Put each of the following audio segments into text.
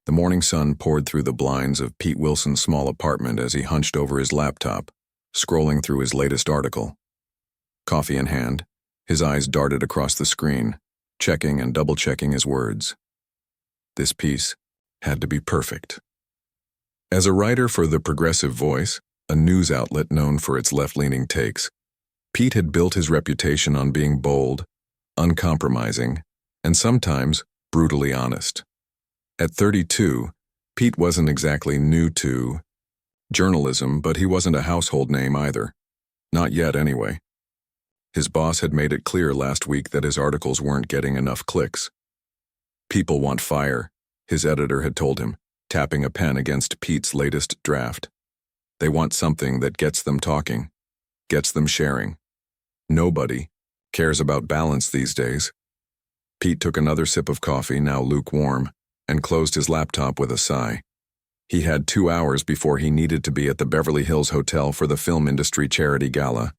The morning sun poured through the blinds of Pete Wilson's small apartment as he hunched over his laptop, scrolling through his latest article. Coffee in hand, his eyes darted across the screen, checking and double-checking his words. This piece had to be perfect. As a writer for The Progressive Voice, a news outlet known for its left-leaning takes, Pete had built his reputation on being bold, uncompromising, and sometimes brutally honest. At 32, Pete wasn't exactly new to journalism, but he wasn't a household name either. Not yet, anyway. His boss had made it clear last week that his articles weren't getting enough clicks. People want fire, his editor had told him, tapping a pen against Pete's latest draft. They want something that gets them talking, gets them sharing. Nobody cares about balance these days. Pete took another sip of coffee, now lukewarm, and closed his laptop with a sigh. He had 2 hours before he needed to be at the Beverly Hills Hotel for the film industry charity gala.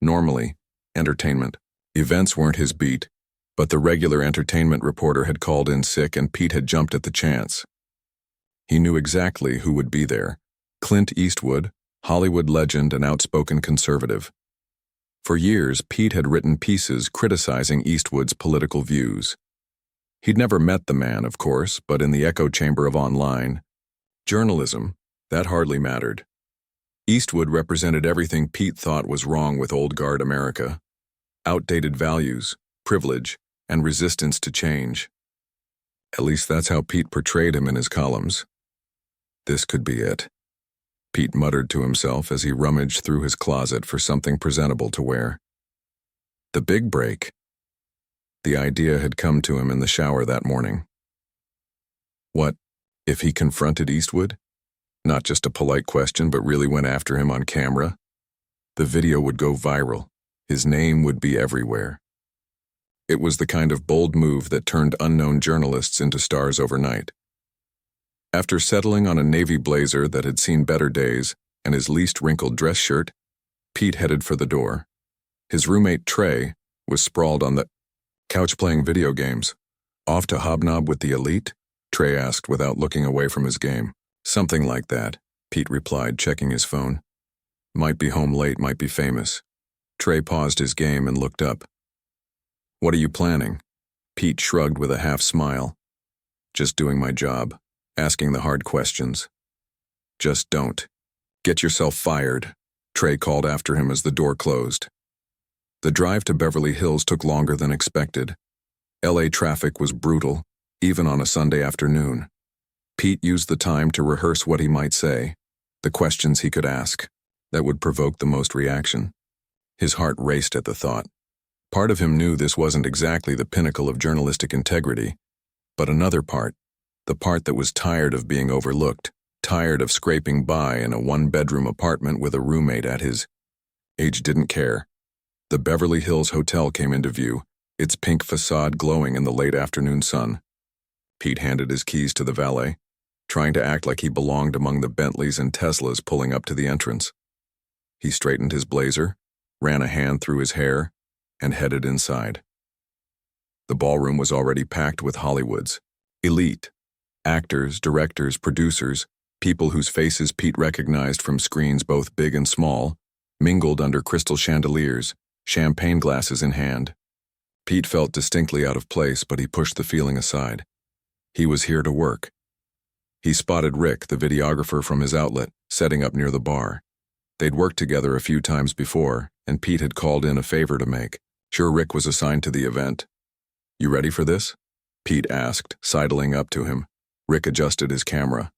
Normally, entertainment events weren't his beat, but the regular entertainment reporter had called in sick and Pete had jumped at the chance. He knew exactly who would be there: Clint Eastwood, Hollywood legend and outspoken conservative. For years, Pete had written pieces criticizing Eastwood's political views. He'd never met the man, of course, but in the echo chamber of online journalism, that hardly mattered. Eastwood represented everything Pete thought was wrong with old guard America: outdated values, privilege, and resistance to change. At least that's how Pete portrayed him in his columns. This could be it, Pete muttered to himself as he rummaged through his closet for something presentable to wear. The big break. The idea had come to him in the shower that morning. What if he confronted Eastwood? Not just a polite question, but really went after him on camera? The video would go viral. His name would be everywhere. It was the kind of bold move that turned unknown journalists into stars overnight. After settling on a navy blazer that had seen better days and his least wrinkled dress shirt, Pete headed for the door. His roommate, Trey, was sprawled on the couch playing video games. Off to hobnob with the elite? Trey asked without looking away from his game. Something like that, Pete replied, checking his phone. Might be home late, might be famous. Trey paused his game and looked up. What are you planning? Pete shrugged with a half smile. Just doing my job, asking the hard questions. Just don't get yourself fired, Trey called after him as the door closed. The drive to Beverly Hills took longer than expected. LA traffic was brutal, even on a Sunday afternoon. Pete used the time to rehearse what he might say, the questions he could ask, that would provoke the most reaction. His heart raced at the thought. Part of him knew this wasn't exactly the pinnacle of journalistic integrity, but another part, the part that was tired of being overlooked, tired of scraping by in a one-bedroom apartment with a roommate at his age, didn't care. The Beverly Hills Hotel came into view, its pink facade glowing in the late afternoon sun. Pete handed his keys to the valet, trying to act like he belonged among the Bentleys and Teslas pulling up to the entrance. He straightened his blazer, ran a hand through his hair, and headed inside. The ballroom was already packed with Hollywood's elite. Actors, directors, producers, people whose faces Pete recognized from screens both big and small, mingled under crystal chandeliers, champagne glasses in hand. Pete felt distinctly out of place, but he pushed the feeling aside. He was here to work. He spotted Rick, the videographer from his outlet, setting up near the bar. They'd worked together a few times before, and Pete had called in a favor to make. Sure, Rick was assigned to the event. You ready for this? Pete asked, sidling up to him. Rick adjusted his camera.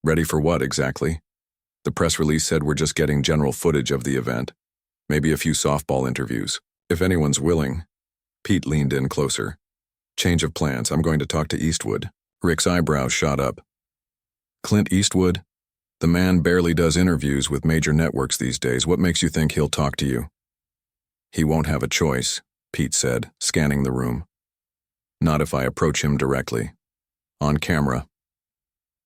Ready for what, exactly? The press release said we're just getting general footage of the event. Maybe a few softball interviews. If anyone's willing. Pete leaned in closer. Change of plans, I'm going to talk to Eastwood. Rick's eyebrows shot up. Clint Eastwood? The man barely does interviews with major networks these days. What makes you think he'll talk to you? He won't have a choice, Pete said, scanning the room. Not if I approach him directly. On camera.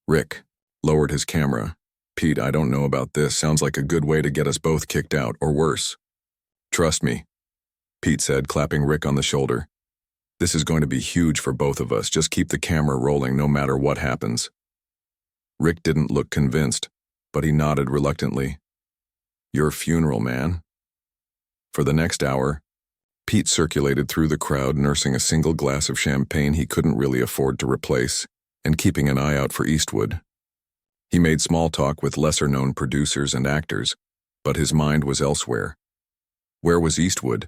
Rick lowered his camera. Pete, I don't know about this. Sounds like a good way to get us both kicked out, or worse. Trust me, Pete said, clapping Rick on the shoulder. This is going to be huge for both of us. Just keep the camera rolling no matter what happens. Rick didn't look convinced, but he nodded reluctantly. Your funeral, man. For the next hour, Pete circulated through the crowd, nursing a single glass of champagne he couldn't really afford to replace, and keeping an eye out for Eastwood. He made small talk with lesser-known producers and actors, but his mind was elsewhere. Where was Eastwood?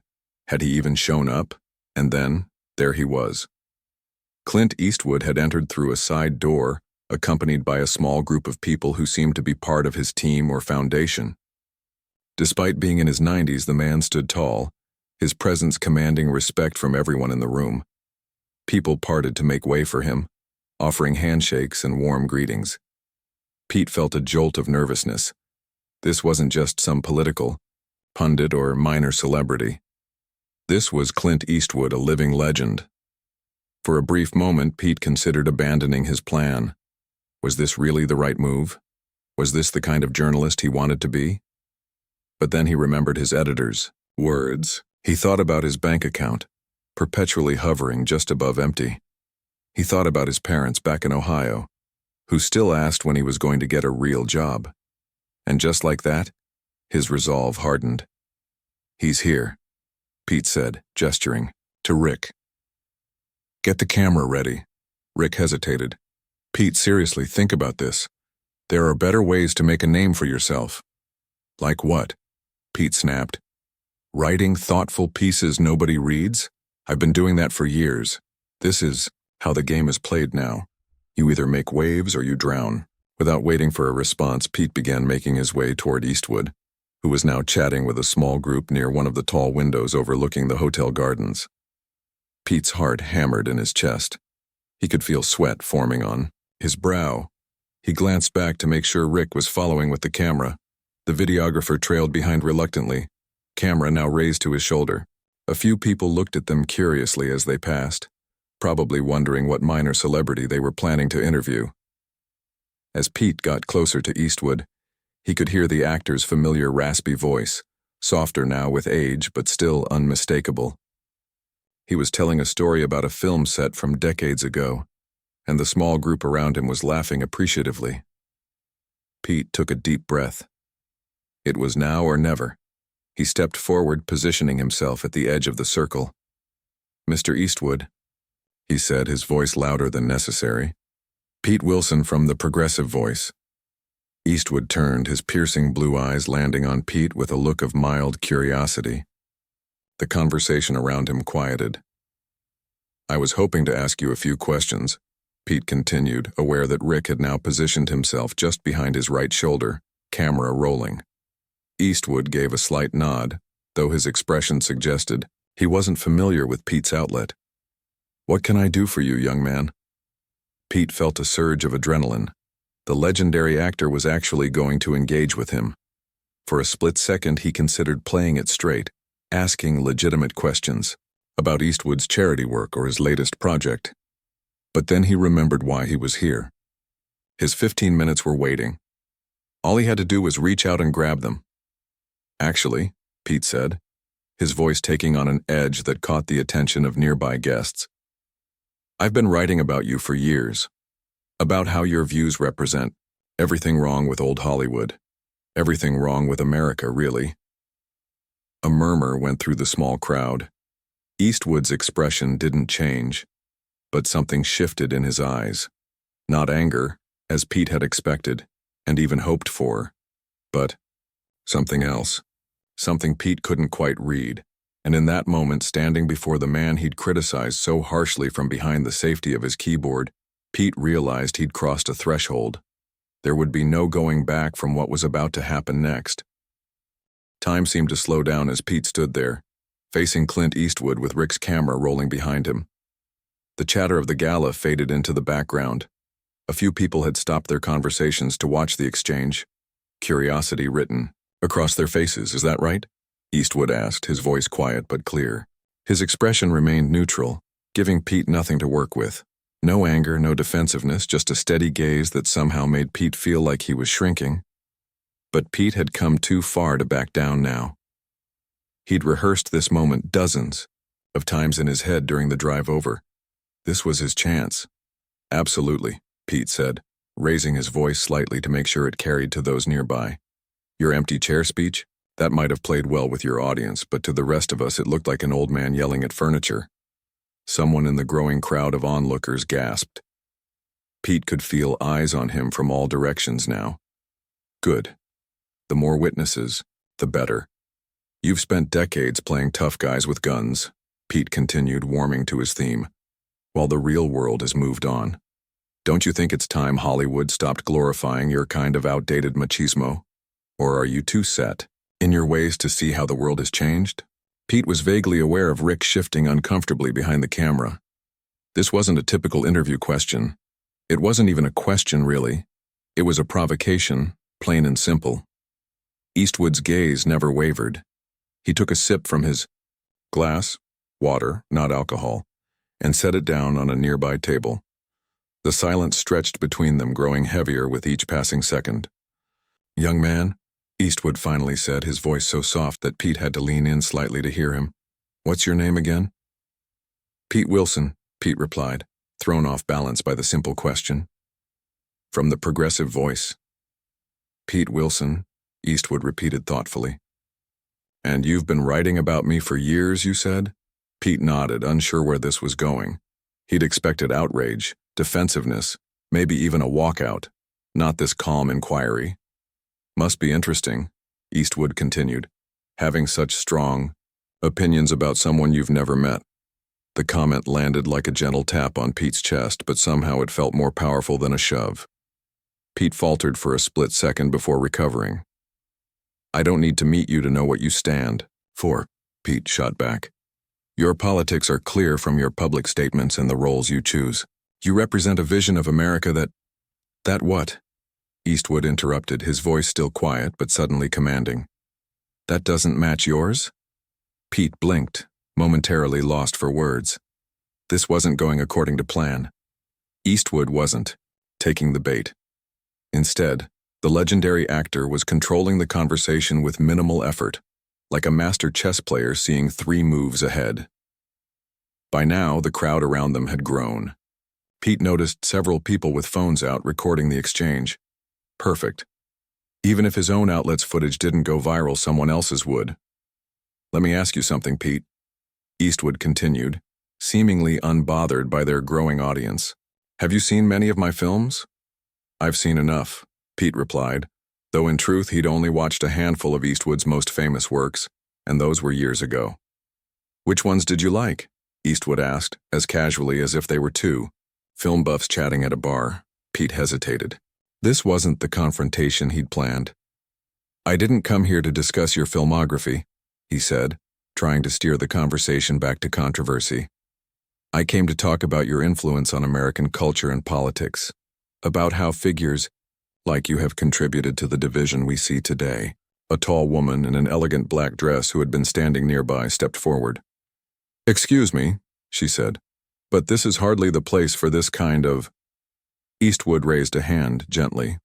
Had he even shown up? And then, there he was. Clint Eastwood had entered through a side door, accompanied by a small group of people who seemed to be part of his team or foundation. Despite being in his 90s, the man stood tall, his presence commanding respect from everyone in the room. People parted to make way for him, offering handshakes and warm greetings. Pete felt a jolt of nervousness. This wasn't just some political, pundit, or minor celebrity. This was Clint Eastwood, a living legend. For a brief moment, Pete considered abandoning his plan. Was this really the right move? Was this the kind of journalist he wanted to be? But then he remembered his editor's words. He thought about his bank account, perpetually hovering just above empty. He thought about his parents back in Ohio, who still asked when he was going to get a real job. And just like that, his resolve hardened. He's here, Pete said, gesturing to Rick. Get the camera ready. Rick hesitated. Pete, seriously, think about this. There are better ways to make a name for yourself. Like what? Pete snapped. Writing thoughtful pieces nobody reads? I've been doing that for years. This is how the game is played now. You either make waves or you drown. Without waiting for a response, Pete began making his way toward Eastwood, who was now chatting with a small group near one of the tall windows overlooking the hotel gardens. Pete's heart hammered in his chest. He could feel sweat forming on his brow. He glanced back to make sure Rick was following with the camera. The videographer trailed behind reluctantly, camera now raised to his shoulder. A few people looked at them curiously as they passed, probably wondering what minor celebrity they were planning to interview. As Pete got closer to Eastwood, he could hear the actor's familiar raspy voice, softer now with age but still unmistakable. He was telling a story about a film set from decades ago, and the small group around him was laughing appreciatively. Pete took a deep breath. It was now or never. He stepped forward, positioning himself at the edge of the circle. Mr. Eastwood, he said, his voice louder than necessary. Pete Wilson from the Progressive Voice. Eastwood turned, his piercing blue eyes landing on Pete with a look of mild curiosity. The conversation around him quieted. I was hoping to ask you a few questions, Pete continued, aware that Rick had now positioned himself just behind his right shoulder, camera rolling. Eastwood gave a slight nod, though his expression suggested he wasn't familiar with Pete's outlet. What can I do for you, young man? Pete felt a surge of adrenaline. The legendary actor was actually going to engage with him. For a split second, he considered playing it straight, asking legitimate questions about Eastwood's charity work or his latest project. But then he remembered why he was here. His 15 minutes were waiting. All he had to do was reach out and grab them. Actually, Pete said, his voice taking on an edge that caught the attention of nearby guests. I've been writing about you for years, about how your views represent everything wrong with old Hollywood, everything wrong with America, really. A murmur went through the small crowd. Eastwood's expression didn't change, but something shifted in his eyes. Not anger, as Pete had expected, and even hoped for, but something else. Something Pete couldn't quite read, and in that moment, standing before the man he'd criticized so harshly from behind the safety of his keyboard, Pete realized he'd crossed a threshold. There would be no going back from what was about to happen next. Time seemed to slow down as Pete stood there, facing Clint Eastwood with Rick's camera rolling behind him. The chatter of the gala faded into the background. A few people had stopped their conversations to watch the exchange, curiosity written across their faces. Is that right? Eastwood asked, his voice quiet but clear. His expression remained neutral, giving Pete nothing to work with. No anger, no defensiveness, just a steady gaze that somehow made Pete feel like he was shrinking. But Pete had come too far to back down now. He'd rehearsed this moment dozens, of times in his head during the drive over. This was his chance. Absolutely, Pete said, raising his voice slightly to make sure it carried to those nearby. Your empty chair speech? That might have played well with your audience, but to the rest of us it looked like an old man yelling at furniture. Someone in the growing crowd of onlookers gasped. Pete could feel eyes on him from all directions now. Good. The more witnesses, the better. You've spent decades playing tough guys with guns, Pete continued, warming to his theme, while the real world has moved on. Don't you think it's time Hollywood stopped glorifying your kind of outdated machismo? Or are you too set in your ways to see how the world has changed? Pete was vaguely aware of Rick shifting uncomfortably behind the camera. This wasn't a typical interview question. It wasn't even a question, really. It was a provocation, plain and simple. Eastwood's gaze never wavered. He took a sip from his glass, water, not alcohol, and set it down on a nearby table. The silence stretched between them, growing heavier with each passing second. Young man, Eastwood finally said, his voice so soft that Pete had to lean in slightly to hear him. What's your name again? Pete Wilson, Pete replied, thrown off balance by the simple question. From the progressive voice. Pete Wilson, Eastwood repeated thoughtfully. And you've been writing about me for years, you said? Pete nodded, unsure where this was going. He'd expected outrage, defensiveness, maybe even a walkout, not this calm inquiry. Must be interesting, Eastwood continued, having such strong opinions about someone you've never met. The comment landed like a gentle tap on Pete's chest, but somehow it felt more powerful than a shove. Pete faltered for a split second before recovering. I don't need to meet you to know what you stand for, Pete shot back. Your politics are clear from your public statements and the roles you choose. You represent a vision of America that what? Eastwood interrupted, his voice still quiet but suddenly commanding. That doesn't match yours? Pete blinked, momentarily lost for words. This wasn't going according to plan. Eastwood wasn't taking the bait. Instead, the legendary actor was controlling the conversation with minimal effort, like a master chess player seeing 3 moves ahead. By now, the crowd around them had grown. Pete noticed several people with phones out recording the exchange. Perfect. Even if his own outlet's footage didn't go viral, someone else's would. Let me ask you something, Pete, Eastwood continued, seemingly unbothered by their growing audience. Have you seen many of my films? I've seen enough, Pete replied, though in truth he'd only watched a handful of Eastwood's most famous works, and those were years ago. Which ones did you like? Eastwood asked, as casually as if they were two film buffs chatting at a bar. Pete hesitated. This wasn't the confrontation he'd planned. I didn't come here to discuss your filmography, he said, trying to steer the conversation back to controversy. I came to talk about your influence on American culture and politics, about how figures like you have contributed to the division we see today. A tall woman in an elegant black dress who had been standing nearby stepped forward. Excuse me, she said, but this is hardly the place for this kind of... Eastwood raised a hand gently.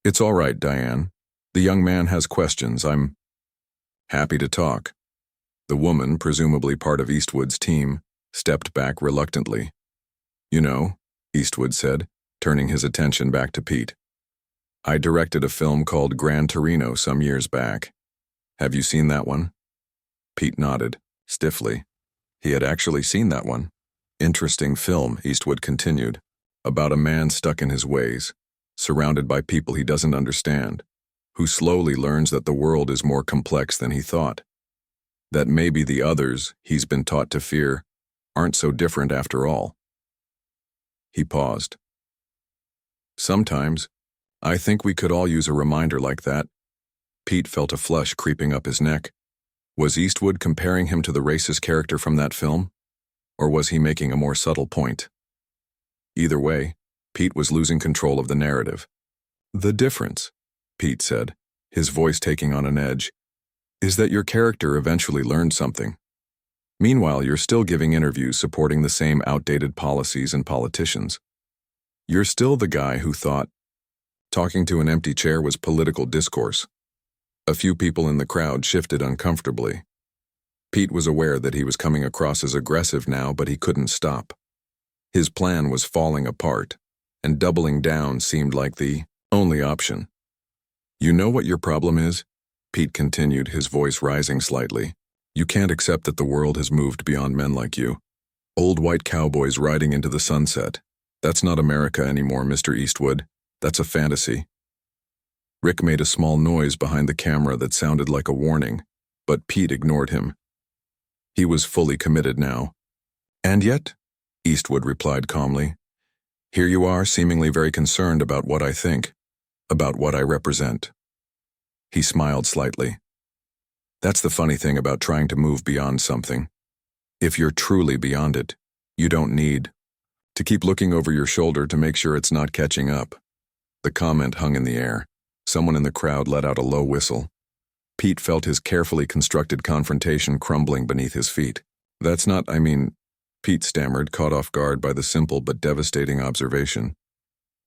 It's all right, Diane. The young man has questions. I'm happy to talk. The woman, presumably part of Eastwood's team, stepped back reluctantly. You know, Eastwood said, turning his attention back to Pete. I directed a film called Gran Torino some years back. Have you seen that one? Pete nodded, stiffly. He had actually seen that one. Interesting film, Eastwood continued, about a man stuck in his ways, surrounded by people he doesn't understand, who slowly learns that the world is more complex than he thought. That maybe the others he's been taught to fear aren't so different after all. He paused. Sometimes, I think we could all use a reminder like that. Pete felt a flush creeping up his neck. Was Eastwood comparing him to the racist character from that film? Or was he making a more subtle point? Either way, Pete was losing control of the narrative. The difference, Pete said, his voice taking on an edge, is that your character eventually learned something. Meanwhile, you're still giving interviews supporting the same outdated policies and politicians. You're still the guy who thought talking to an empty chair was political discourse. A few people in the crowd shifted uncomfortably. Pete was aware that he was coming across as aggressive now, but he couldn't stop. His plan was falling apart, and doubling down seemed like the only option. "You know what your problem is?" Pete continued, his voice rising slightly. "You can't accept that the world has moved beyond men like you. Old white cowboys riding into the sunset. That's not America anymore, Mr. Eastwood. That's a fantasy." Rick made a small noise behind the camera that sounded like a warning, but Pete ignored him. He was fully committed now. "And yet," Eastwood replied calmly, "here you are, seemingly very concerned about what I think, about what I represent." He smiled slightly. "That's the funny thing about trying to move beyond something. If you're truly beyond it, you don't need to keep looking over your shoulder to make sure it's not catching up." The comment hung in the air. Someone in the crowd let out a low whistle. Pete felt his carefully constructed confrontation crumbling beneath his feet. "That's not, Pete stammered, caught off guard by the simple but devastating observation.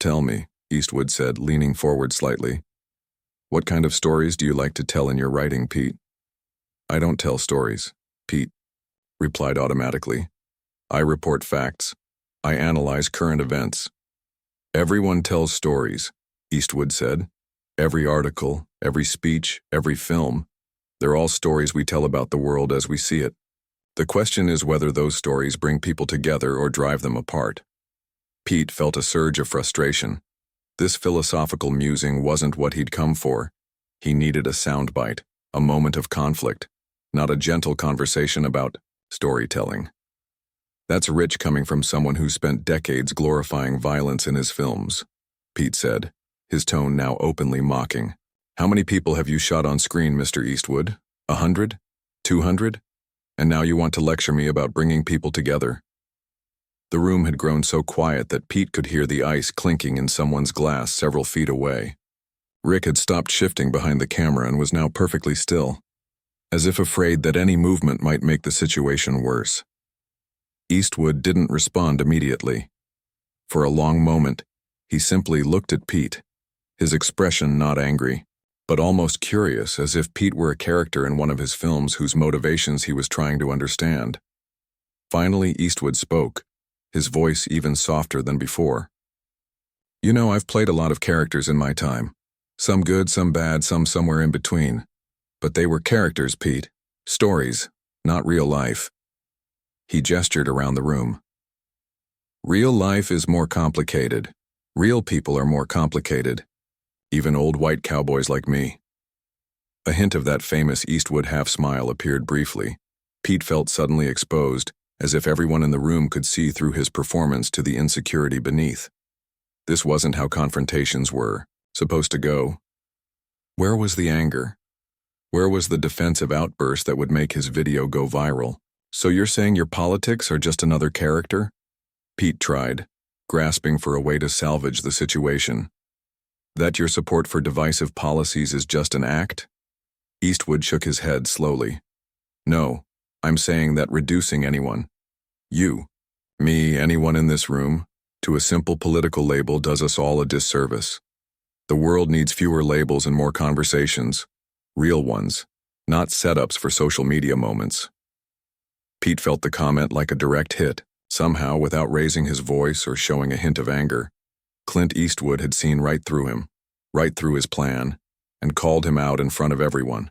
"Tell me," Eastwood said, leaning forward slightly. "What kind of stories do you like to tell in your writing, Pete?" "I don't tell stories," Pete replied automatically. "I report facts. I analyze current events." "Everyone tells stories," Eastwood said. "Every article, every speech, every film. They're all stories we tell about the world as we see it. The question is whether those stories bring people together or drive them apart." Pete felt a surge of frustration. This philosophical musing wasn't what he'd come for. He needed a soundbite, a moment of conflict, not a gentle conversation about storytelling. "That's rich coming from someone who spent decades glorifying violence in his films," Pete said, his tone now openly mocking. "How many people have you shot on screen, Mr. Eastwood? 100? 200? And now you want to lecture me about bringing people together?" The room had grown so quiet that Pete could hear the ice clinking in someone's glass several feet away. Rick had stopped shifting behind the camera and was now perfectly still, as if afraid that any movement might make the situation worse. Eastwood didn't respond immediately. For a long moment, he simply looked at Pete, his expression not angry, but almost curious, as if Pete were a character in one of his films whose motivations he was trying to understand. Finally, Eastwood spoke, his voice even softer than before. "You know, I've played a lot of characters in my time. Some good, some bad, some somewhere in between. But they were characters, Pete. Stories, not real life." He gestured around the room. "Real life is more complicated. Real people are more complicated. Even old white cowboys like me." A hint of that famous Eastwood half-smile appeared briefly. Pete felt suddenly exposed, as if everyone in the room could see through his performance to the insecurity beneath. This wasn't how confrontations were supposed to go. Where was the anger? Where was the defensive outburst that would make his video go viral? "So you're saying your politics are just another character?" Pete tried, grasping for a way to salvage the situation. "That your support for divisive policies is just an act?" Eastwood shook his head slowly. "No, I'm saying that reducing anyone, you, me, anyone in this room, to a simple political label does us all a disservice. The world needs fewer labels and more conversations, real ones, not setups for social media moments." Pete felt the comment like a direct hit. Somehow, without raising his voice or showing a hint of anger, Clint Eastwood had seen right through him, right through his plan, and called him out in front of everyone.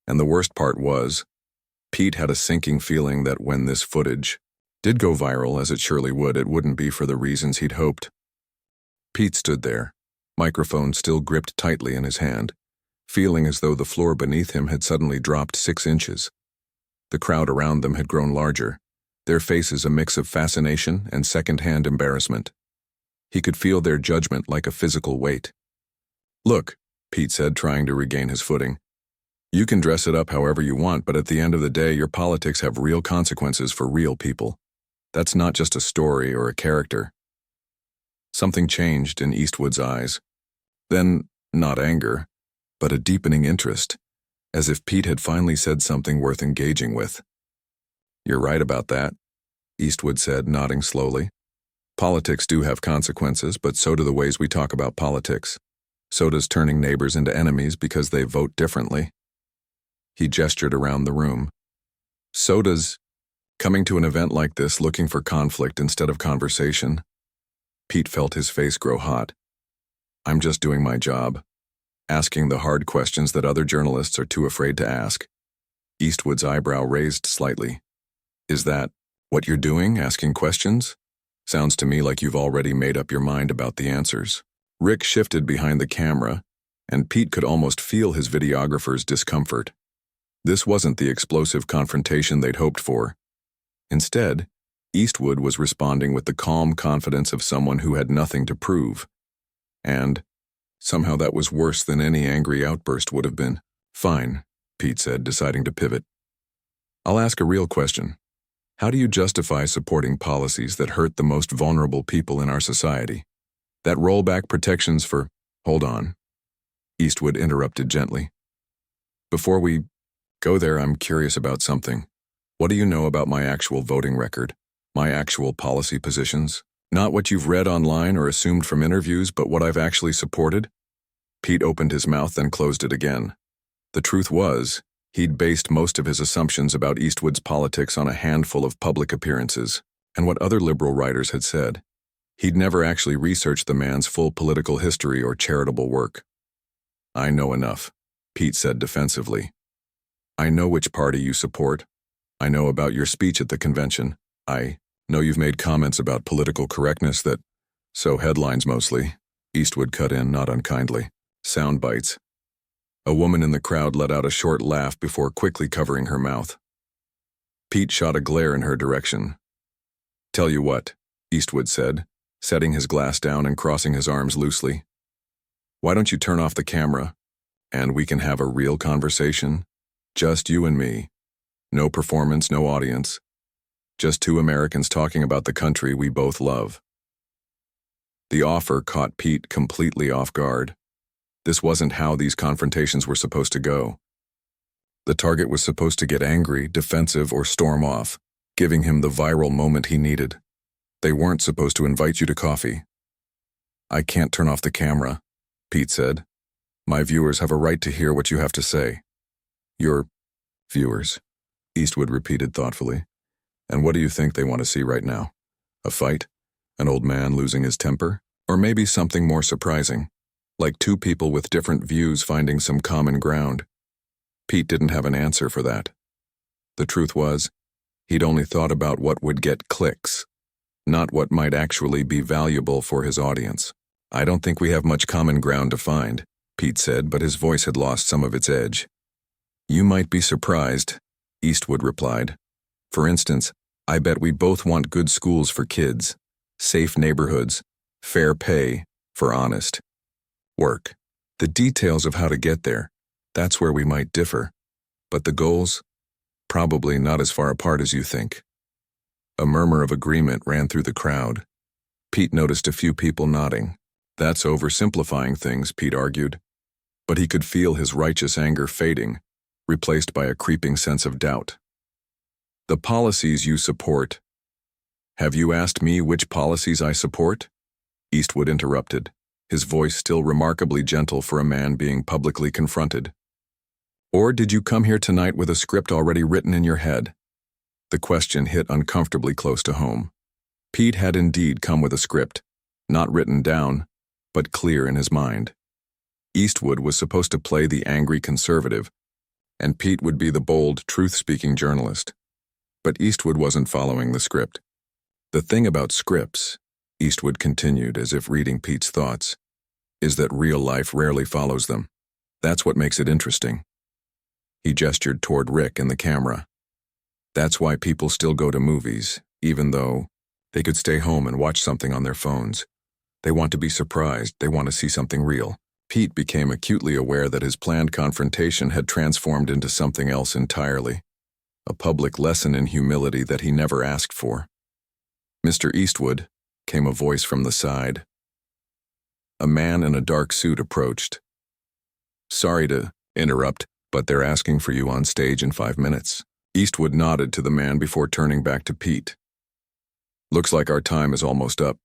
And the worst part was, Pete had a sinking feeling that when this footage did go viral, as it surely would, it wouldn't be for the reasons he'd hoped. Pete stood there, microphone still gripped tightly in his hand, feeling as though the floor beneath him had suddenly dropped 6 inches. The crowd around them had grown larger, their faces a mix of fascination and second-hand embarrassment. He could feel their judgment like a physical weight. "Look," Pete said, trying to regain his footing. "You can dress it up however you want, but at the end of the day, your politics have real consequences for real people. That's not just a story or a character." Something changed in Eastwood's eyes. Then, not anger, but a deepening interest, as if Pete had finally said something worth engaging with. "You're right about that," Eastwood said, nodding slowly. "Politics do have consequences, but so do the ways we talk about politics. So does turning neighbors into enemies because they vote differently." He gestured around the room, So does coming to an event like this looking for conflict instead of conversation. Pete felt his face grow hot. I'm just doing my job, asking the hard questions that other journalists are too afraid to ask. Eastwood's eyebrow raised slightly. Is that what you're doing, asking questions? Sounds to me like you've already made up your mind about the answers. Rick shifted behind the camera, and Pete could almost feel his videographer's discomfort. This wasn't the explosive confrontation they'd hoped for. Instead, Eastwood was responding with the calm confidence of someone who had nothing to prove. And somehow that was worse than any angry outburst would have been. Fine, Pete said, deciding to pivot. I'll ask a real question. How do you justify supporting policies that hurt the most vulnerable people in our society? That roll back protections for— Hold on, Eastwood interrupted gently. Before we go there, I'm curious about something. What do you know about my actual voting record? My actual policy positions? Not what you've read online or assumed from interviews, but what I've actually supported? Pete opened his mouth, then closed it again. The truth was, he'd based most of his assumptions about Eastwood's politics on a handful of public appearances and what other liberal writers had said. He'd never actually researched the man's full political history or charitable work. I know enough, Pete said defensively. I know which party you support. I know about your speech at the convention. I know you've made comments about political correctness that— So headlines mostly, Eastwood cut in, not unkindly. Sound bites. A woman in the crowd let out a short laugh before quickly covering her mouth. Pete shot a glare in her direction. Tell you what, Eastwood said, setting his glass down and crossing his arms loosely. Why don't you turn off the camera, and we can have a real conversation? Just you and me. No performance, no audience. Just two Americans talking about the country we both love. The offer caught Pete completely off guard. This wasn't how these confrontations were supposed to go. The target was supposed to get angry, defensive, or storm off, giving him the viral moment he needed. They weren't supposed to invite you to coffee. I can't turn off the camera, Pete said. My viewers have a right to hear what you have to say. Your viewers, Eastwood repeated thoughtfully. And what do you think they want to see right now? A fight? An old man losing his temper? Or maybe something more surprising, like two people with different views finding some common ground? Pete didn't have an answer for that. The truth was, he'd only thought about what would get clicks, not what might actually be valuable for his audience. I don't think we have much common ground to find, Pete said, but his voice had lost some of its edge. You might be surprised, Eastwood replied. For instance, I bet we both want good schools for kids, safe neighborhoods, fair pay for honest work. The details of how to get there, that's where we might differ. But the goals? Probably not as far apart as you think. A murmur of agreement ran through the crowd. Pete noticed a few people nodding. That's oversimplifying things, Pete argued. But he could feel his righteous anger fading, replaced by a creeping sense of doubt. The policies you support. Have you asked me which policies I support? Eastwood interrupted, his voice still remarkably gentle for a man being publicly confronted. Or did you come here tonight with a script already written in your head? The question hit uncomfortably close to home. Pete had indeed come with a script, not written down, but clear in his mind. Eastwood was supposed to play the angry conservative, and Pete would be the bold, truth-speaking journalist. But Eastwood wasn't following the script. The thing about scripts, Eastwood continued as if reading Pete's thoughts, is that real life rarely follows them. That's what makes it interesting. He gestured toward Rick and the camera. That's why people still go to movies, even though they could stay home and watch something on their phones. They want to be surprised, they want to see something real. Pete became acutely aware that his planned confrontation had transformed into something else entirely. A public lesson in humility that he never asked for. Mr. Eastwood, came a voice from the side. A man in a dark suit approached. Sorry to interrupt, but they're asking for you on stage in 5 minutes. Eastwood nodded to the man before turning back to Pete. Looks like our time is almost up.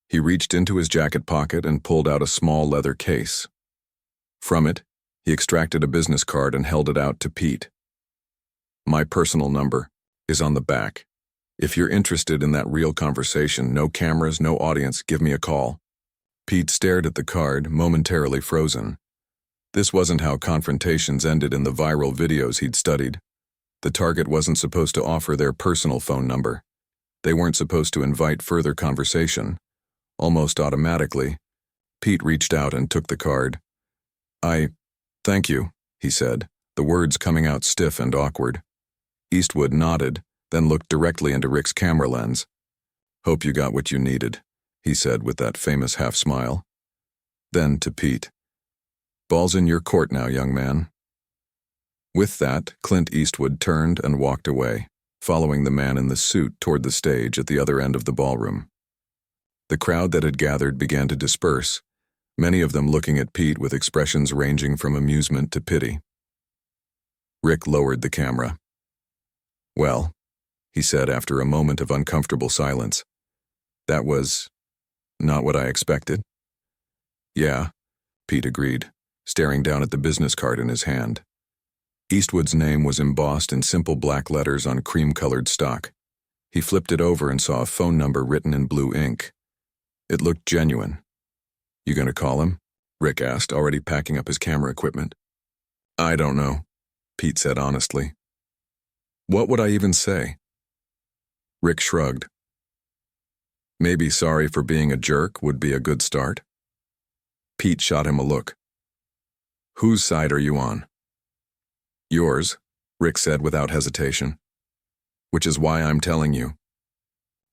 He reached into his jacket pocket and pulled out a small leather case. From it, he extracted a business card and held it out to Pete. My personal number is on the back. If you're interested in that real conversation, no cameras, no audience, give me a call. Pete stared at the card, momentarily frozen. This wasn't how confrontations ended in the viral videos he'd studied. The target wasn't supposed to offer their personal phone number. They weren't supposed to invite further conversation. Almost automatically, Pete reached out and took the card. Thank you, he said, the words coming out stiff and awkward. Eastwood nodded, then looked directly into Rick's camera lens. Hope you got what you needed, he said with that famous half-smile. Then to Pete. Ball's in your court now, young man. With that, Clint Eastwood turned and walked away, following the man in the suit toward the stage at the other end of the ballroom. The crowd that had gathered began to disperse, many of them looking at Pete with expressions ranging from amusement to pity. Rick lowered the camera. Well, he said after a moment of uncomfortable silence. That was not what I expected. Yeah, Pete agreed, staring down at the business card in his hand. Eastwood's name was embossed in simple black letters on cream-colored stock. He flipped it over and saw a phone number written in blue ink. It looked genuine. You gonna call him? Rick asked, already packing up his camera equipment. I don't know, Pete said honestly. What would I even say? Rick shrugged. Maybe sorry for being a jerk would be a good start. Pete shot him a look. Whose side are you on? Yours, Rick said without hesitation. Which is why I'm telling you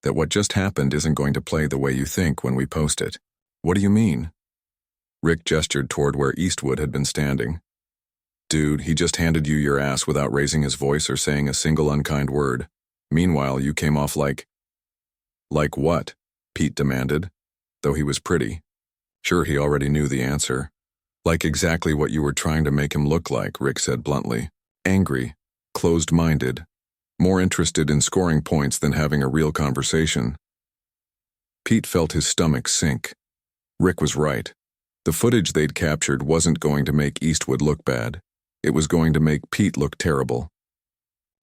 that what just happened isn't going to play the way you think when we post it. What do you mean? Rick gestured toward where Eastwood had been standing. Dude, he just handed you your ass without raising his voice or saying a single unkind word. Meanwhile, you came off like... Like what? Pete demanded, though he was pretty. Sure, he already knew the answer. Like exactly what you were trying to make him look like, Rick said bluntly. Angry, closed-minded, more interested in scoring points than having a real conversation. Pete felt his stomach sink. Rick was right. The footage they'd captured wasn't going to make Eastwood look bad. It was going to make Pete look terrible.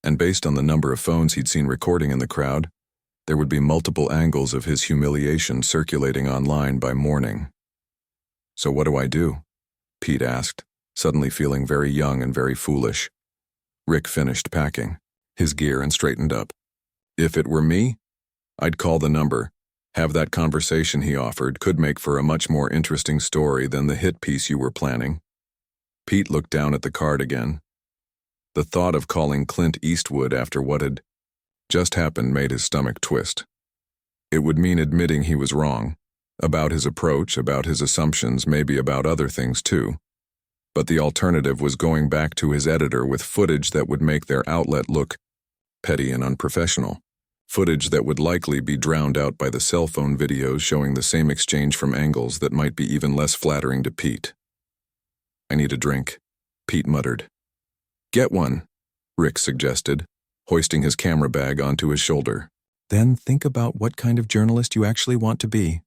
And based on the number of phones he'd seen recording in the crowd, there would be multiple angles of his humiliation circulating online by morning. So what do I do? Pete asked, suddenly feeling very young and very foolish. Rick finished packing his gear and straightened up. If it were me, I'd call the number. Have that conversation he offered could make for a much more interesting story than the hit piece you were planning. Pete looked down at the card again. The thought of calling Clint Eastwood after what had just happened made his stomach twist. It would mean admitting he was wrong, about his approach, about his assumptions, maybe about other things too. But the alternative was going back to his editor with footage that would make their outlet look petty and unprofessional. Footage that would likely be drowned out by the cell phone videos showing the same exchange from angles that might be even less flattering to Pete. I need a drink, Pete muttered. Get one, Rick suggested, hoisting his camera bag onto his shoulder. Then think about what kind of journalist you actually want to be.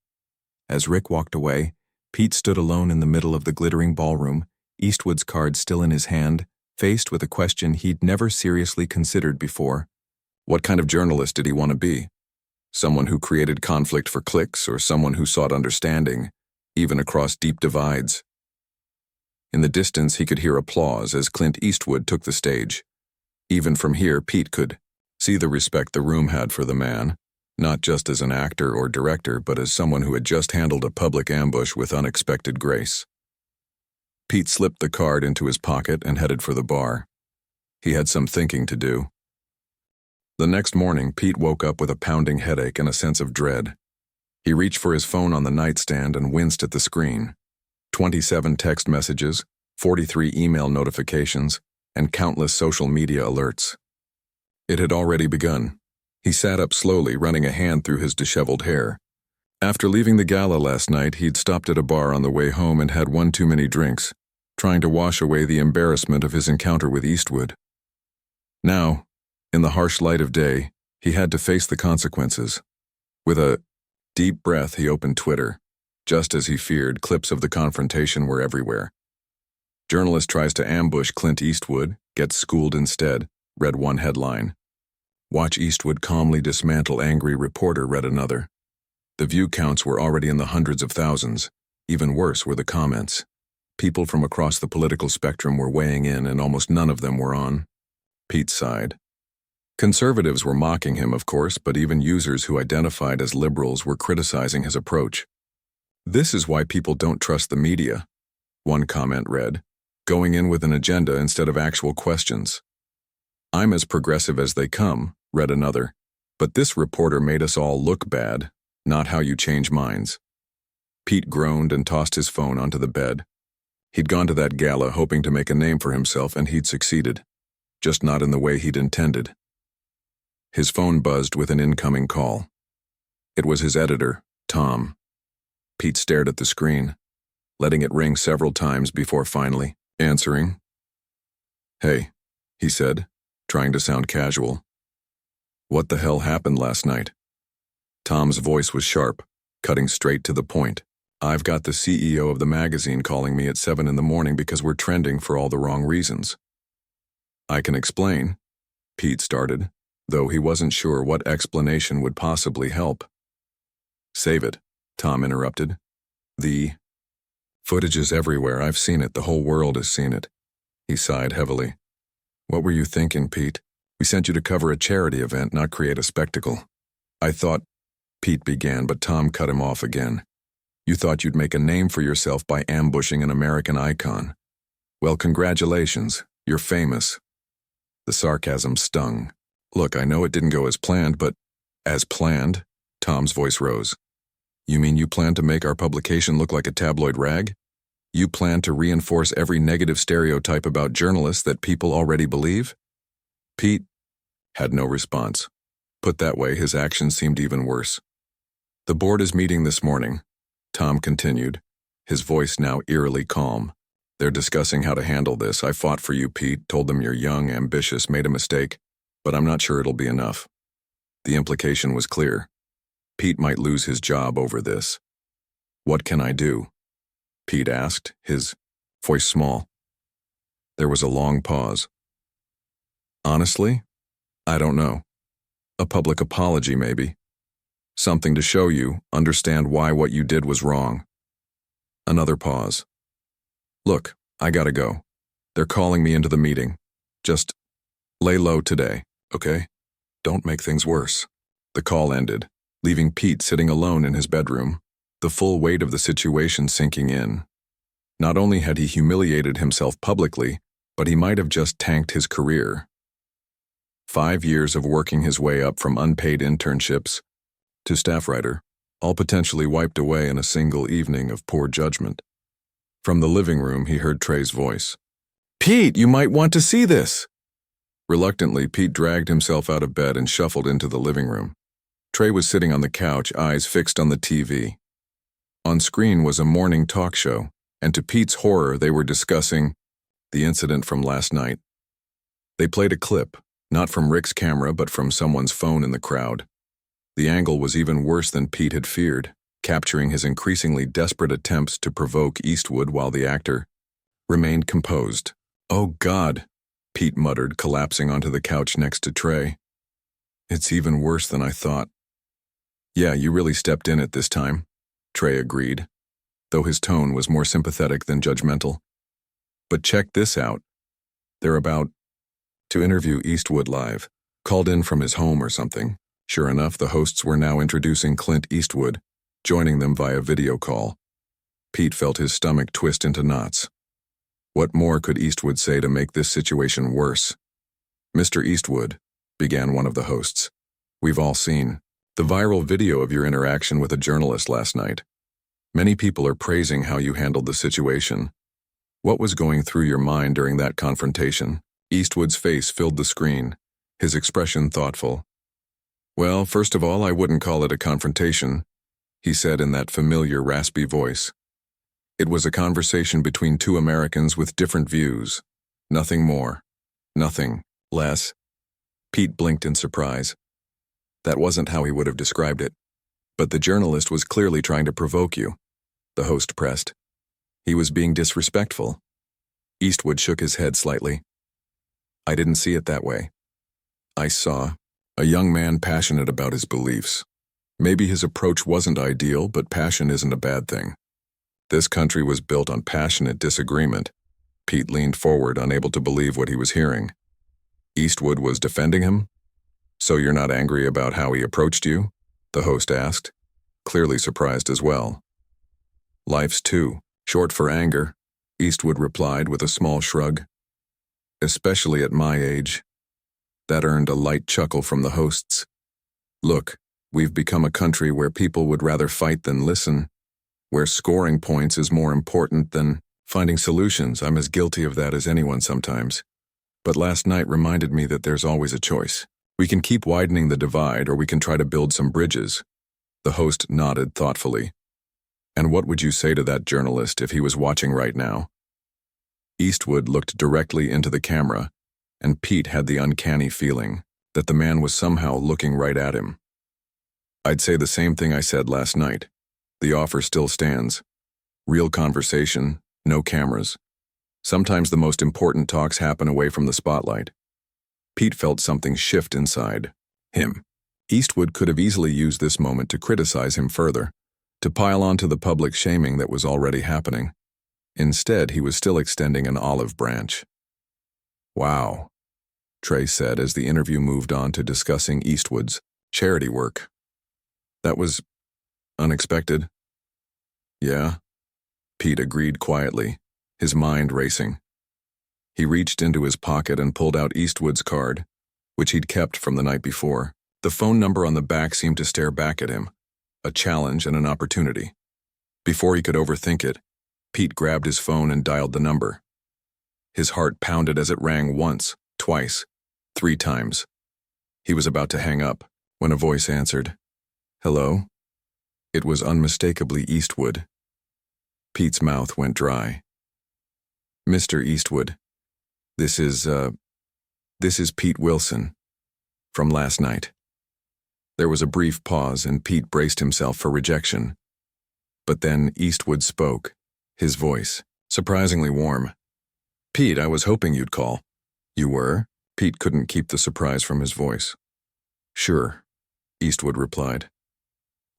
As Rick walked away, Pete stood alone in the middle of the glittering ballroom, Eastwood's card still in his hand, faced with a question he'd never seriously considered before. What kind of journalist did he want to be? Someone who created conflict for clicks, or someone who sought understanding, even across deep divides? In the distance, he could hear applause as Clint Eastwood took the stage. Even from here, Pete could see the respect the room had for the man, not just as an actor or director, but as someone who had just handled a public ambush with unexpected grace. Pete slipped the card into his pocket and headed for the bar. He had some thinking to do. The next morning, Pete woke up with a pounding headache and a sense of dread. He reached for his phone on the nightstand and winced at the screen. 27 text messages, 43 email notifications, and countless social media alerts. It had already begun. He sat up slowly, running a hand through his disheveled hair. After leaving the gala last night, he'd stopped at a bar on the way home and had one too many drinks, trying to wash away the embarrassment of his encounter with Eastwood. Now, in the harsh light of day, he had to face the consequences. With a deep breath, he opened Twitter. Just as he feared, clips of the confrontation were everywhere. Journalist tries to ambush Clint Eastwood, gets schooled instead. read one headline. Watch Eastwood calmly dismantle angry reporter, read another. The view counts were already in the hundreds of thousands. Even worse were the comments. People from across the political spectrum were weighing in, and almost none of them were on. Pete sighed. Conservatives were mocking him, of course, but even users who identified as liberals were criticizing his approach. This is why people don't trust the media, one comment read, going in with an agenda instead of actual questions. I'm as progressive as they come, read another, but this reporter made us all look bad, not how you change minds. Pete groaned and tossed his phone onto the bed. He'd gone to that gala hoping to make a name for himself, and he'd succeeded, just not in the way he'd intended. His phone buzzed with an incoming call. It was his editor, Tom. Pete stared at the screen, letting it ring several times before finally answering. Hey, he said, trying to sound casual. What the hell happened last night? Tom's voice was sharp, cutting straight to the point. I've got the CEO of the magazine calling me at 7 in the morning because we're trending for all the wrong reasons. I can explain, Pete started, though he wasn't sure what explanation would possibly help. Save it, Tom interrupted. The footage is everywhere. I've seen it. The whole world has seen it. He sighed heavily. What were you thinking, Pete? We sent you to cover a charity event, not create a spectacle. I thought, Pete began, but Tom cut him off again. You thought you'd make a name for yourself by ambushing an American icon. Well, congratulations. You're famous. The sarcasm stung. Look, I know it didn't go as planned, but as planned? Tom's voice rose. You mean you plan to make our publication look like a tabloid rag? You plan to reinforce every negative stereotype about journalists that people already believe? Pete had no response. Put that way, his actions seemed even worse. The board is meeting this morning, Tom continued, his voice now eerily calm. They're discussing how to handle this. I fought for you, Pete, told them you're young, ambitious, made a mistake, but I'm not sure it'll be enough. The implication was clear. Pete might lose his job over this. What can I do? Pete asked, his voice small. There was a long pause. Honestly, I don't know. A public apology, maybe. Something to show you, understand why what you did was wrong. Another pause. Look, I gotta go. They're calling me into the meeting. Just lay low today, okay? Don't make things worse. The call ended, leaving Pete sitting alone in his bedroom, the full weight of the situation sinking in. Not only had he humiliated himself publicly, but he might have just tanked his career. 5 years of working his way up from unpaid internships to staff writer, all potentially wiped away in a single evening of poor judgment. From the living room, he heard Trey's voice. Pete, you might want to see this! Reluctantly, Pete dragged himself out of bed and shuffled into the living room. Trey was sitting on the couch, eyes fixed on the TV. On screen was a morning talk show, and to Pete's horror, they were discussing the incident from last night. They played a clip, not from Rick's camera, but from someone's phone in the crowd. The angle was even worse than Pete had feared, capturing his increasingly desperate attempts to provoke Eastwood while the actor remained composed. Oh God, Pete muttered, collapsing onto the couch next to Trey. It's even worse than I thought. Yeah, you really stepped in it this time, Trey agreed, though his tone was more sympathetic than judgmental. But check this out. They're about to interview Eastwood live, called in from his home or something. Sure enough, the hosts were now introducing Clint Eastwood, joining them via video call. Pete felt his stomach twist into knots. What more could Eastwood say to make this situation worse? Mr. Eastwood, began one of the hosts. We've all seen the viral video of your interaction with a journalist last night. Many people are praising how you handled the situation. What was going through your mind during that confrontation? Eastwood's face filled the screen, his expression thoughtful. Well, first of all, I wouldn't call it a confrontation, he said in that familiar raspy voice. It was a conversation between two Americans with different views. Nothing more. Nothing less. Pete blinked in surprise. That wasn't how he would have described it. But the journalist was clearly trying to provoke you, the host pressed. He was being disrespectful. Eastwood shook his head slightly. I didn't see it that way. I saw a young man passionate about his beliefs. Maybe his approach wasn't ideal, but passion isn't a bad thing. This country was built on passionate disagreement. Pete leaned forward, unable to believe what he was hearing. Eastwood was defending him? So you're not angry about how he approached you? The host asked, clearly surprised as well. Life's too short for anger, Eastwood replied with a small shrug. Especially at my age. That earned a light chuckle from the hosts. Look, we've become a country where people would rather fight than listen, where scoring points is more important than finding solutions. I'm as guilty of that as anyone sometimes. But last night reminded me that there's always a choice. We can keep widening the divide, or we can try to build some bridges. The host nodded thoughtfully. And what would you say to that journalist if he was watching right now? Eastwood looked directly into the camera, and Pete had the uncanny feeling that the man was somehow looking right at him. I'd say the same thing I said last night. The offer still stands. Real conversation, no cameras. Sometimes the most important talks happen away from the spotlight. Pete felt something shift inside him. Eastwood could have easily used this moment to criticize him further, to pile onto the public shaming that was already happening. Instead, he was still extending an olive branch. Wow, Trey said as the interview moved on to discussing Eastwood's charity work. That was unexpected. Yeah, Pete agreed quietly, his mind racing. He reached into his pocket and pulled out Eastwood's card, which he'd kept from the night before. The phone number on the back seemed to stare back at him, a challenge and an opportunity. Before he could overthink it, Pete grabbed his phone and dialed the number. His heart pounded as it rang once, twice, 3 times. He was about to hang up when a voice answered. Hello? It was unmistakably Eastwood. Pete's mouth went dry. Mr. Eastwood, this is Pete Wilson, from last night. There was a brief pause and Pete braced himself for rejection. But then Eastwood spoke, his voice surprisingly warm. Pete, I was hoping you'd call. You were? Pete couldn't keep the surprise from his voice. Sure, Eastwood replied.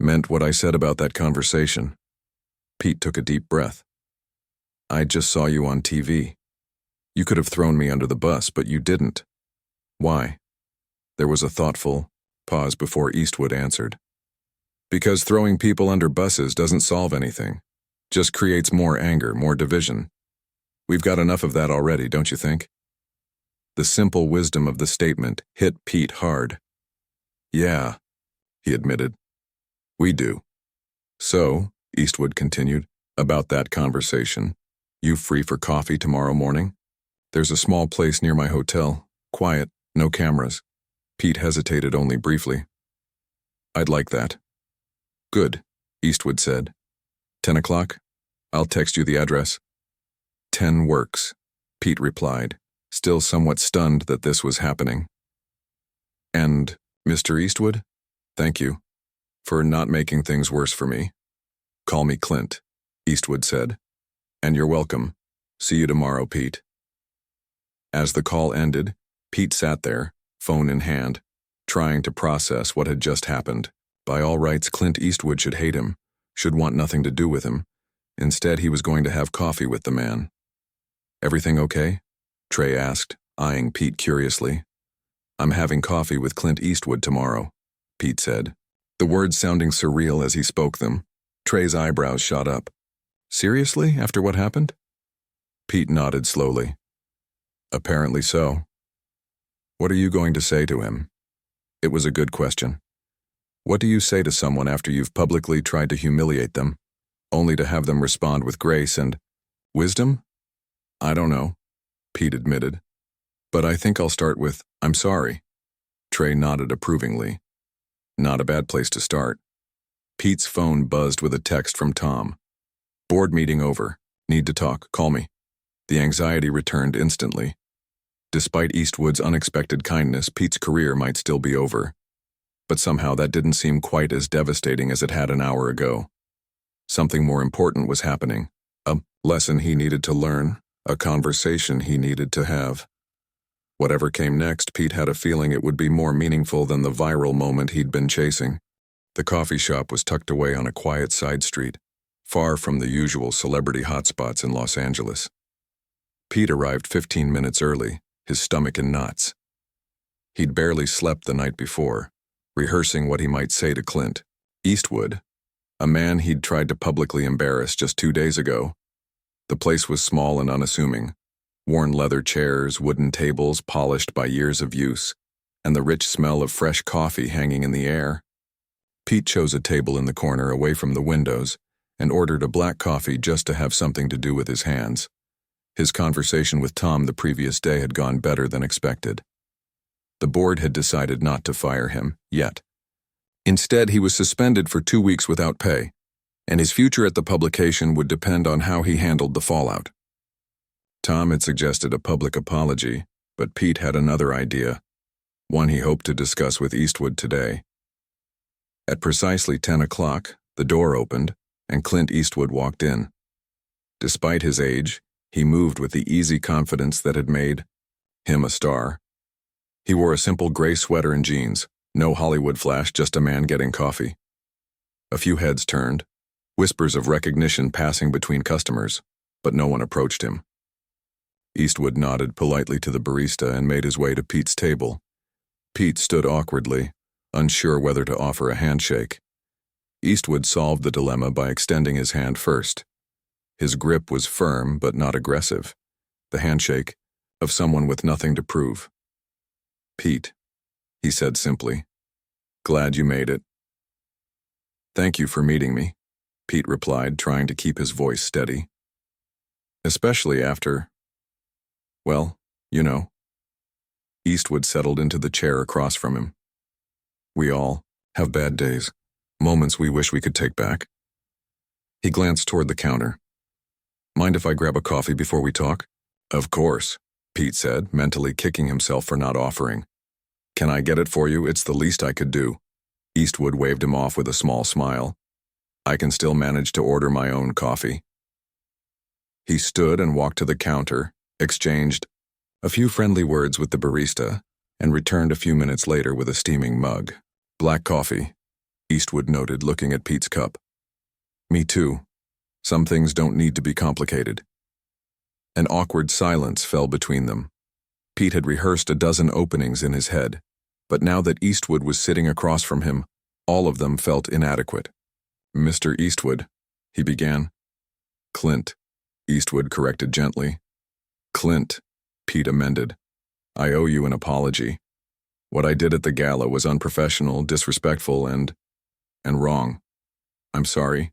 Meant what I said about that conversation. Pete took a deep breath. I just saw you on TV. You could have thrown me under the bus, but you didn't. Why? There was a thoughtful pause before Eastwood answered. Because throwing people under buses doesn't solve anything. Just creates more anger, more division. We've got enough of that already, don't you think? The simple wisdom of the statement hit Pete hard. Yeah, he admitted. We do. So, Eastwood continued, about that conversation. You free for coffee tomorrow morning? There's a small place near my hotel. Quiet, no cameras. Pete hesitated only briefly. I'd like that. Good, Eastwood said. 10 o'clock? I'll text you the address. 10 works, Pete replied, still somewhat stunned that this was happening. And, Mr. Eastwood, thank you for not making things worse for me. Call me Clint, Eastwood said. And you're welcome. See you tomorrow, Pete. As the call ended, Pete sat there, phone in hand, trying to process what had just happened. By all rights, Clint Eastwood should hate him, should want nothing to do with him. Instead, he was going to have coffee with the man. Everything okay? Trey asked, eyeing Pete curiously. I'm having coffee with Clint Eastwood tomorrow, Pete said, the words sounding surreal as he spoke them. Trey's eyebrows shot up. Seriously, after what happened? Pete nodded slowly. Apparently so. What are you going to say to him? It was a good question. What do you say to someone after you've publicly tried to humiliate them, only to have them respond with grace and wisdom? I don't know, Pete admitted. But I think I'll start with, I'm sorry. Trey nodded approvingly. Not a bad place to start. Pete's phone buzzed with a text from Tom. Board meeting over. Need to talk. Call me. The anxiety returned instantly. Despite Eastwood's unexpected kindness, Pete's career might still be over. But somehow that didn't seem quite as devastating as it had an hour ago. Something more important was happening. A lesson he needed to learn, a conversation he needed to have. Whatever came next, Pete had a feeling it would be more meaningful than the viral moment he'd been chasing. The coffee shop was tucked away on a quiet side street, far from the usual celebrity hotspots in Los Angeles. Pete arrived 15 minutes early, his stomach in knots. He'd barely slept the night before, rehearsing what he might say to Clint Eastwood, a man he'd tried to publicly embarrass just 2 days ago. The place was small and unassuming. Worn leather chairs, wooden tables polished by years of use, and the rich smell of fresh coffee hanging in the air. Pete chose a table in the corner away from the windows and ordered a black coffee just to have something to do with his hands. His conversation with Tom the previous day had gone better than expected. The board had decided not to fire him, yet. Instead, he was suspended for 2 weeks without pay, and his future at the publication would depend on how he handled the fallout. Tom had suggested a public apology, but Pete had another idea, one he hoped to discuss with Eastwood today. At precisely 10 o'clock, the door opened, and Clint Eastwood walked in. Despite his age, he moved with the easy confidence that had made him a star. He wore a simple gray sweater and jeans, no Hollywood flash, just a man getting coffee. A few heads turned, whispers of recognition passing between customers, but no one approached him. Eastwood nodded politely to the barista and made his way to Pete's table. Pete stood awkwardly, unsure whether to offer a handshake. Eastwood solved the dilemma by extending his hand first. His grip was firm but not aggressive, the handshake of someone with nothing to prove. "Pete," he said simply. "Glad you made it." "Thank you for meeting me," Pete replied, trying to keep his voice steady. "Especially after, well, you know." Eastwood settled into the chair across from him. "We all have bad days, moments we wish we could take back." He glanced toward the counter. "Mind if I grab a coffee before we talk?" "Of course," Pete said, mentally kicking himself for not offering. "Can I get it for you? It's the least I could do." Eastwood waved him off with a small smile. "I can still manage to order my own coffee." He stood and walked to the counter, exchanged a few friendly words with the barista, and returned a few minutes later with a steaming mug. "Black coffee," Eastwood noted, looking at Pete's cup. "Me too. Some things don't need to be complicated." An awkward silence fell between them. Pete had rehearsed a dozen openings in his head, but now that Eastwood was sitting across from him, all of them felt inadequate. "Mr. Eastwood," he began. "Clint," Eastwood corrected gently. "Clint," Pete amended. "I owe you an apology. What I did at the gala was unprofessional, disrespectful, and wrong. I'm sorry."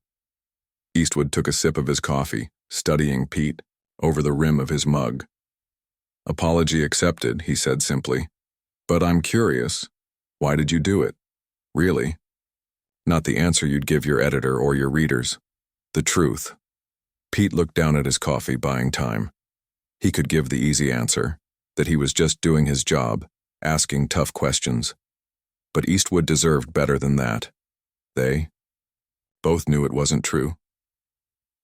Eastwood took a sip of his coffee, studying Pete over the rim of his mug. "Apology accepted," he said simply. "But I'm curious, why did you do it? Really? Not the answer you'd give your editor or your readers. The truth." Pete looked down at his coffee, buying time. He could give the easy answer, that he was just doing his job, asking tough questions. But Eastwood deserved better than that. They both knew it wasn't true.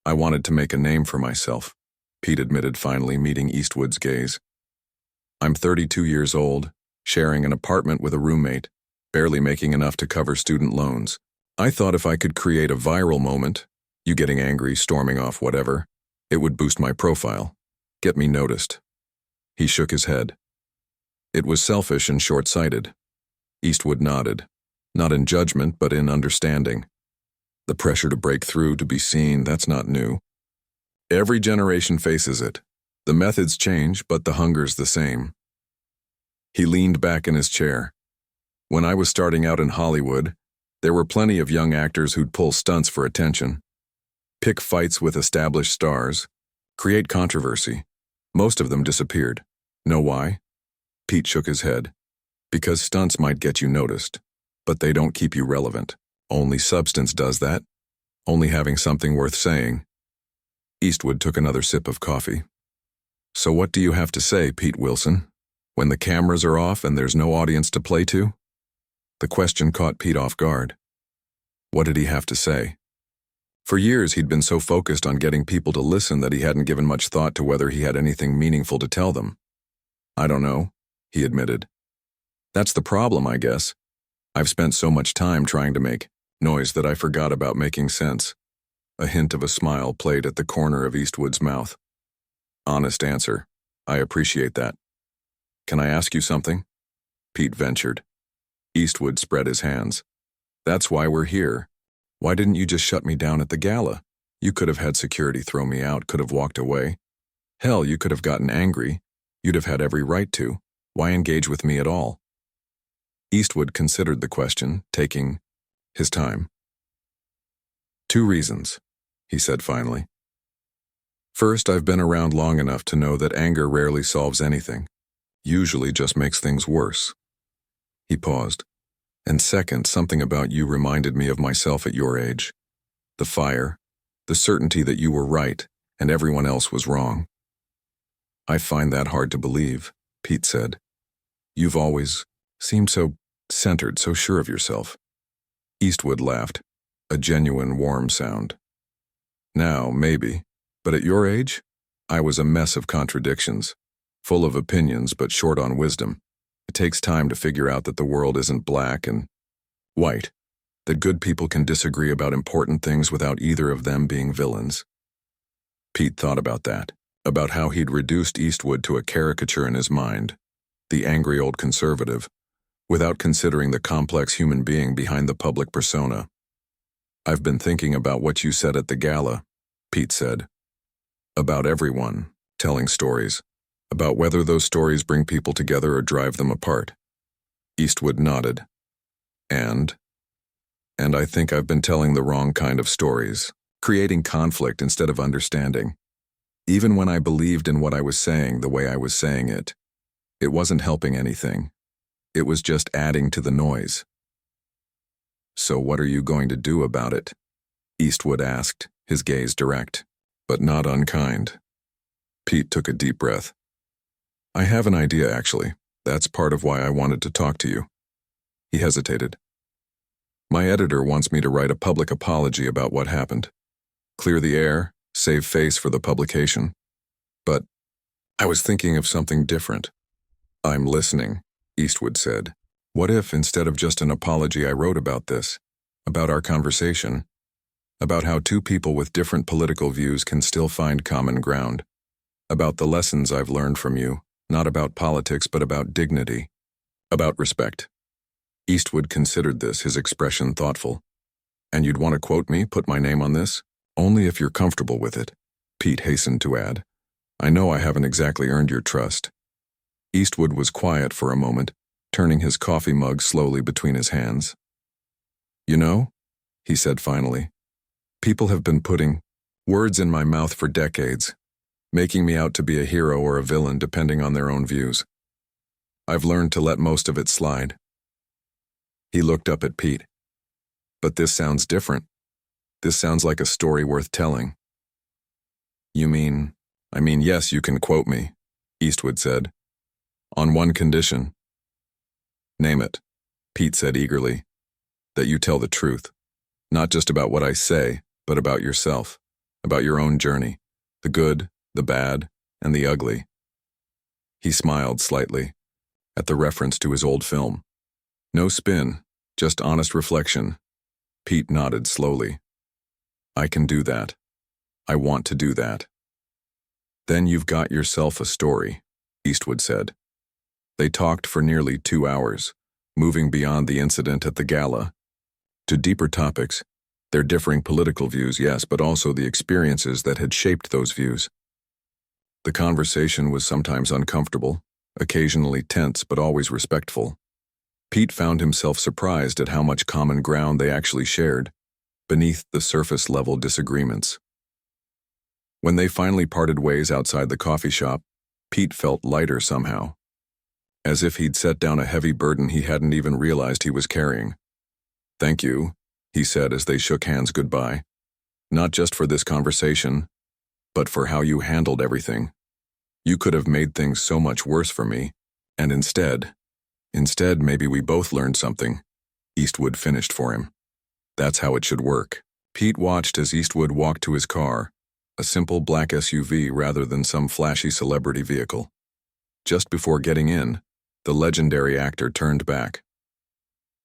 "I wanted to make a name for myself," Pete admitted, finally meeting Eastwood's gaze. "I'm 32 years old, sharing an apartment with a roommate, barely making enough to cover student loans. I thought if I could create a viral moment, you getting angry, storming off, whatever, it would boost my profile, get me noticed." He shook his head. "It was selfish and short-sighted." Eastwood nodded, not in judgment but in understanding. The pressure to break through, to be seen, that's not new. Every generation faces it. The methods change, but the hunger's the same. He leaned back in his chair. "When I was starting out in Hollywood, there were plenty of young actors who'd pull stunts for attention. Pick fights with established stars, create controversy. Most of them disappeared. Know why?" Pete shook his head. "Because stunts might get you noticed, but they don't keep you relevant. Only substance does that. Only having something worth saying." Eastwood took another sip of coffee. "So what do you have to say, Pete Wilson, when the cameras are off and there's no audience to play to?" The question caught Pete off guard. What did he have to say? For years he'd been so focused on getting people to listen that he hadn't given much thought to whether he had anything meaningful to tell them. "I don't know," he admitted. That's the problem, I guess. I've spent so much time trying to make noise that I forgot about making sense. A hint of a smile played at the corner of Eastwood's mouth. Honest answer. I appreciate that. Can I ask you something? Pete ventured. Eastwood spread his hands. That's why we're here. Why didn't you just shut me down at the gala? You could have had security throw me out, could have walked away. Hell, you could have gotten angry. You'd have had every right to. Why engage with me at all? Eastwood considered the question, taking his time. 2 reasons, he said finally. First, I've been around long enough to know that anger rarely solves anything. Usually just makes things worse. He paused. And second, something about you reminded me of myself at your age. The fire, the certainty that you were right and everyone else was wrong. I find that hard to believe, Pete said. You've always seemed so centered, so sure of yourself. Eastwood laughed, a genuine warm sound. Now, maybe, but at your age, I was a mess of contradictions, full of opinions but short on wisdom. It takes time to figure out that the world isn't black and white, that good people can disagree about important things without either of them being villains. Pete thought about that, about how he'd reduced Eastwood to a caricature in his mind, the angry old conservative, without considering the complex human being behind the public persona. I've been thinking about what you said at the gala, Pete said. About everyone, telling stories, about whether those stories bring people together or drive them apart. Eastwood nodded. And I think I've been telling the wrong kind of stories, creating conflict instead of understanding. Even when I believed in what I was saying the way I was saying it, it wasn't helping anything. It was just adding to the noise. So what are you going to do about it? Eastwood asked, his gaze direct, but not unkind. Pete took a deep breath. I have an idea, actually. That's part of why I wanted to talk to you. He hesitated. My editor wants me to write a public apology about what happened. Clear the air, save face for the publication. But I was thinking of something different. I'm listening, Eastwood said. What if, instead of just an apology, I wrote about this, about our conversation, about how 2 people with different political views can still find common ground, about the lessons I've learned from you, not about politics but about dignity, about respect. Eastwood considered this, his expression thoughtful. And you'd want to quote me, put my name on this? Only if you're comfortable with it, Pete hastened to add. I know I haven't exactly earned your trust. Eastwood was quiet for a moment, turning his coffee mug slowly between his hands. You know, he said finally, people have been putting words in my mouth for decades, making me out to be a hero or a villain depending on their own views. I've learned to let most of it slide. He looked up at Pete. But this sounds different. This sounds like a story worth telling. You mean, yes, you can quote me, Eastwood said. On one condition. Name it, Pete said eagerly. That you tell the truth. Not just about what I say, but about yourself, about your own journey, the good, the bad, and the ugly. He smiled slightly at the reference to his old film. No spin, just honest reflection. Pete nodded slowly. I can do that. I want to do that. Then you've got yourself a story, Eastwood said. They talked for nearly 2 hours, moving beyond the incident at the gala to deeper topics, their differing political views, yes, but also the experiences that had shaped those views. The conversation was sometimes uncomfortable, occasionally tense, but always respectful. Pete found himself surprised at how much common ground they actually shared, beneath the surface-level disagreements. When they finally parted ways outside the coffee shop, Pete felt lighter somehow, as if he'd set down a heavy burden he hadn't even realized he was carrying. Thank you, he said as they shook hands goodbye. Not just for this conversation, but for how you handled everything. You could have made things so much worse for me, and instead, maybe we both learned something. Eastwood finished for him. That's how it should work. Pete watched as Eastwood walked to his car, a simple black SUV rather than some flashy celebrity vehicle. Just before getting in, The legendary actor turned back.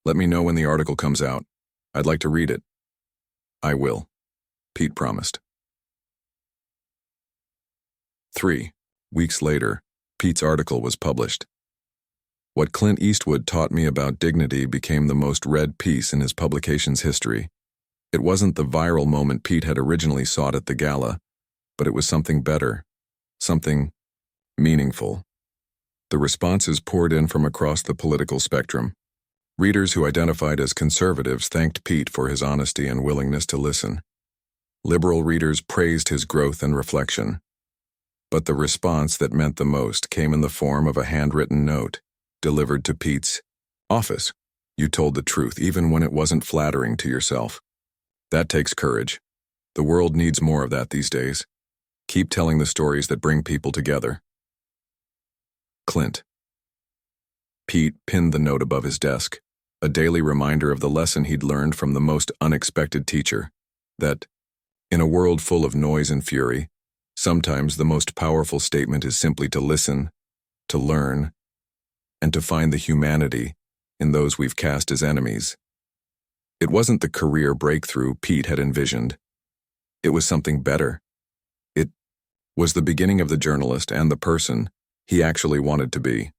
"Let me know when the article comes out. I'd like to read it." "I will," Pete promised. 3 weeks later, Pete's article was published. What Clint Eastwood taught me about dignity became the most read piece in his publication's history. It wasn't the viral moment Pete had originally sought at the gala, but it was something better, something meaningful. The responses poured in from across the political spectrum. Readers who identified as conservatives thanked Pete for his honesty and willingness to listen. Liberal readers praised his growth and reflection. But the response that meant the most came in the form of a handwritten note, delivered to Pete's office. "You told the truth, even when it wasn't flattering to yourself. That takes courage. The world needs more of that these days. Keep telling the stories that bring people together." Clint. Pete pinned the note above his desk, a daily reminder of the lesson he'd learned from the most unexpected teacher, that, in a world full of noise and fury, sometimes the most powerful statement is simply to listen, to learn, and to find the humanity in those we've cast as enemies. It wasn't the career breakthrough Pete had envisioned. It was something better. It was the beginning of the journalist and the person he actually wanted to be.